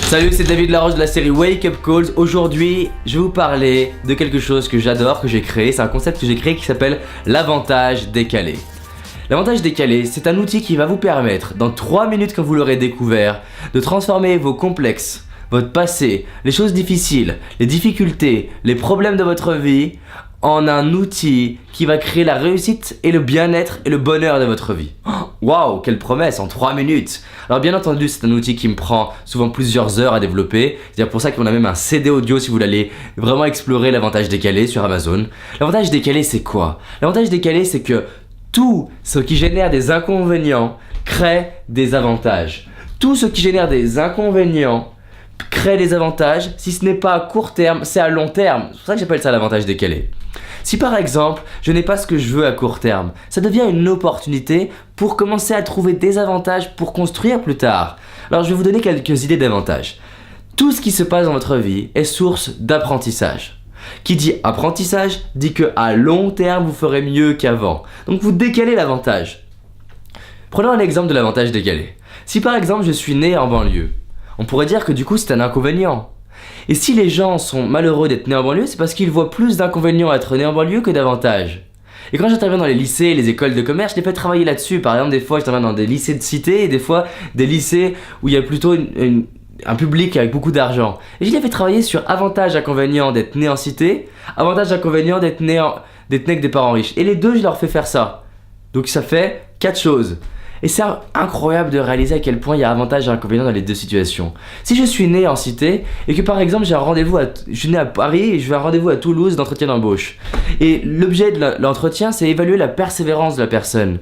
Salut, c'est David Laroche de la série Wake Up Calls. Aujourd'hui, je vais vous parler de quelque chose que j'adore, que j'ai créé. C'est un concept que j'ai créé qui s'appelle l'avantage décalé. L'avantage décalé, c'est un outil qui va vous permettre, dans 3 minutes quand vous l'aurez découvert, de transformer vos complexes, votre passé, les choses difficiles, les difficultés, les problèmes de votre vie en un outil qui va créer la réussite et le bien-être et le bonheur de votre vie. Waouh, quelle promesse, en 3 minutes. Alors bien entendu, c'est un outil qui me prend souvent plusieurs heures à développer. C'est pour ça qu'on a même un CD audio si vous voulez vraiment explorer l'avantage décalé sur Amazon. L'avantage décalé, c'est quoi? L'avantage décalé, c'est que tout ce qui génère des inconvénients crée des avantages. Tout ce qui génère des inconvénients crée des avantages. Si ce n'est pas à court terme, c'est à long terme. C'est pour ça que j'appelle ça l'avantage décalé. Si par exemple, je n'ai pas ce que je veux à court terme, ça devient une opportunité pour commencer à trouver des avantages pour construire plus tard. Alors je vais vous donner quelques idées d'avantages. Tout ce qui se passe dans votre vie est source d'apprentissage. Qui dit apprentissage dit que à long terme vous ferez mieux qu'avant. Donc vous décalez l'avantage. Prenons un exemple de l'avantage décalé. Si par exemple je suis né en banlieue, on pourrait dire que du coup c'est un inconvénient. Et si les gens sont malheureux d'être nés en banlieue, c'est parce qu'ils voient plus d'inconvénients à être nés en banlieue que d'avantages. Et quand j'interviens dans les lycées et les écoles de commerce, je les fais travailler là-dessus. Par exemple, des fois j'interviens dans des lycées de cité et des fois des lycées où il y a plutôt un public avec beaucoup d'argent. Et je les fais travailler sur avantages inconvénients d'être né en cité, avantages inconvénients d'être né avec des parents riches. Et les deux, je leur fais faire ça. Donc ça fait 4 choses. Et c'est incroyable de réaliser à quel point il y a avantages et inconvénients dans les deux situations. Si je suis né en cité et que par exemple je suis né à Paris et je vais à un rendez-vous à Toulouse d'entretien d'embauche. Et l'objet de l'entretien, c'est évaluer la persévérance de la personne.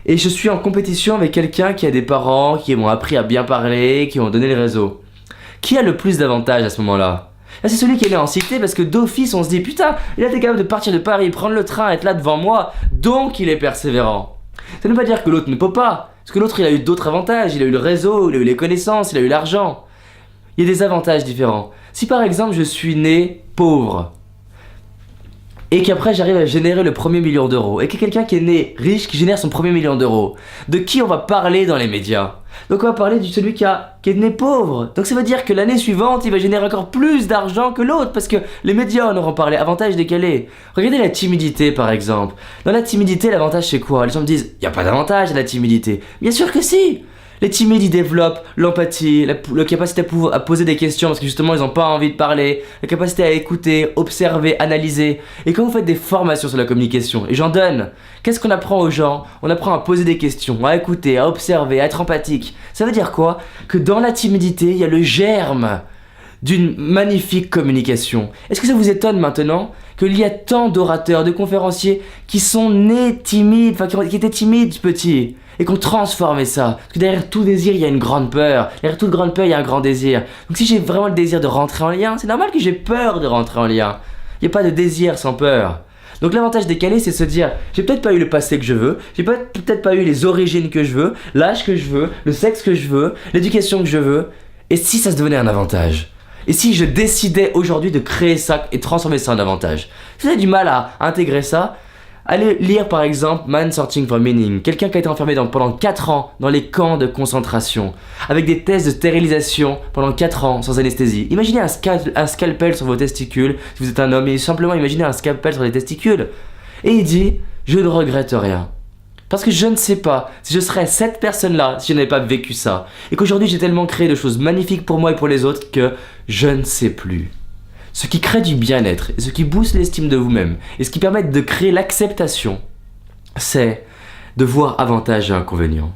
Et je suis en compétition avec quelqu'un qui a des parents qui m'ont appris à bien parler, qui m'ont donné le réseau. Qui a le plus d'avantages à ce moment-là? Là, c'est celui qui est né en cité parce que d'office on se dit putain, il a été capable de partir de Paris, prendre le train, être là devant moi, donc il est persévérant. Ça ne veut pas dire que l'autre ne peut pas, parce que l'autre il a eu d'autres avantages, il a eu le réseau, il a eu les connaissances, il a eu l'argent. Il y a des avantages différents. Si par exemple je suis né pauvre, et qu'après j'arrive à générer le premier million d'euros, et qu'il y a quelqu'un qui est né riche qui génère son premier million d'euros, de qui on va parler dans les médias? Donc on va parler de celui qui est né pauvre. Donc ça veut dire que l'année suivante, il va générer encore plus d'argent que l'autre, parce que les médias en auront parlé, avantage décalé. Regardez la timidité par exemple. Dans la timidité, l'avantage c'est quoi? Les gens me disent, il n'y a pas d'avantage à la timidité. Bien sûr que si! Les timides, ils développent l'empathie, la capacité à poser des questions parce que justement ils n'ont pas envie de parler, la capacité à écouter, observer, analyser. Et quand vous faites des formations sur la communication, et j'en donne, qu'est-ce qu'on apprend aux gens? On apprend à poser des questions, à écouter, à observer, à être empathique. Ça veut dire quoi? Que dans la timidité, il y a le germe d'une magnifique communication. Est-ce que ça vous étonne maintenant qu'il y a tant d'orateurs, de conférenciers qui sont nés timides, qui étaient timides petits, et qu'on transformé ça? Parce que derrière tout désir, il y a une grande peur. Derrière toute grande peur, il y a un grand désir. Donc si j'ai vraiment le désir de rentrer en lien, c'est normal que j'ai peur de rentrer en lien. Il n'y a pas de désir sans peur. Donc l'avantage décalé, c'est se dire, j'ai peut-être pas eu le passé que je veux, j'ai peut-être pas eu les origines que je veux, l'âge que je veux, le sexe que je veux, l'éducation que je veux, et si ça se devenait un avantage? Et si je décidais aujourd'hui de créer ça et transformer ça en avantage? Si vous avez du mal à intégrer ça, allez lire par exemple Man Searching for Meaning, quelqu'un qui a été enfermé pendant 4 ans dans les camps de concentration, avec des tests de stérilisation pendant 4 ans sans anesthésie. Imaginez un scalpel sur vos testicules, si vous êtes un homme, et simplement imaginez un scalpel sur les testicules. Et il dit, je ne regrette rien. Parce que je ne sais pas si je serais cette personne-là si je n'avais pas vécu ça. Et qu'aujourd'hui j'ai tellement créé de choses magnifiques pour moi et pour les autres que je ne sais plus. Ce qui crée du bien-être et ce qui booste l'estime de vous-même et ce qui permet de créer l'acceptation, c'est de voir avantages et inconvénients.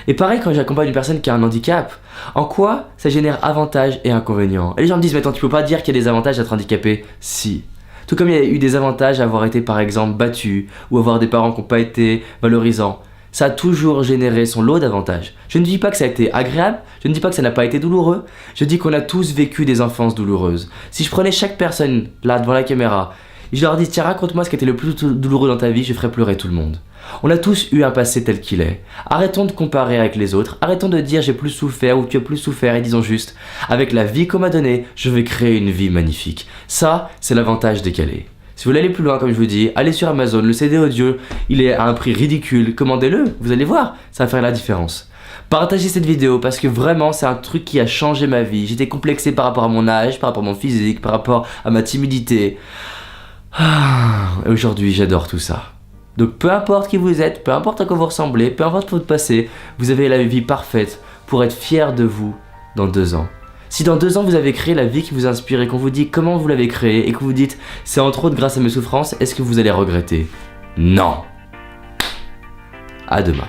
Et pareil quand j'accompagne une personne qui a un handicap, en quoi ça génère avantages et inconvénients? Et les gens me disent, mais attends, tu peux pas dire qu'il y a des avantages à être handicapé? Si. Tout comme il y a eu des avantages à avoir été par exemple battu ou avoir des parents qui n'ont pas été valorisants. Ça a toujours généré son lot d'avantages. Je ne dis pas que ça a été agréable, je ne dis pas que ça n'a pas été douloureux, je dis qu'on a tous vécu des enfances douloureuses. Si je prenais chaque personne là devant la caméra et je leur dis, tiens, raconte-moi ce qui était le plus douloureux dans ta vie, je ferais pleurer tout le monde. On a tous eu un passé tel qu'il est. Arrêtons de comparer avec les autres, arrêtons de dire j'ai plus souffert ou tu as plus souffert et disons juste, avec la vie qu'on m'a donnée, je vais créer une vie magnifique. Ça, c'est l'avantage décalé. Si vous voulez aller plus loin, comme je vous dis, allez sur Amazon, le CD audio, il est à un prix ridicule, commandez-le, vous allez voir, ça va faire la différence. Partagez cette vidéo parce que vraiment c'est un truc qui a changé ma vie. J'étais complexé par rapport à mon âge, par rapport à mon physique, par rapport à ma timidité. Et aujourd'hui j'adore tout ça. Donc peu importe qui vous êtes, peu importe à quoi vous ressemblez, peu importe votre passé, vous avez la vie parfaite pour être fier de vous dans 2 ans. Si dans 2 ans vous avez créé la vie qui vous inspire et qu'on vous dit comment vous l'avez créée et que vous dites c'est entre autres grâce à mes souffrances, est-ce que vous allez regretter? Non. À demain.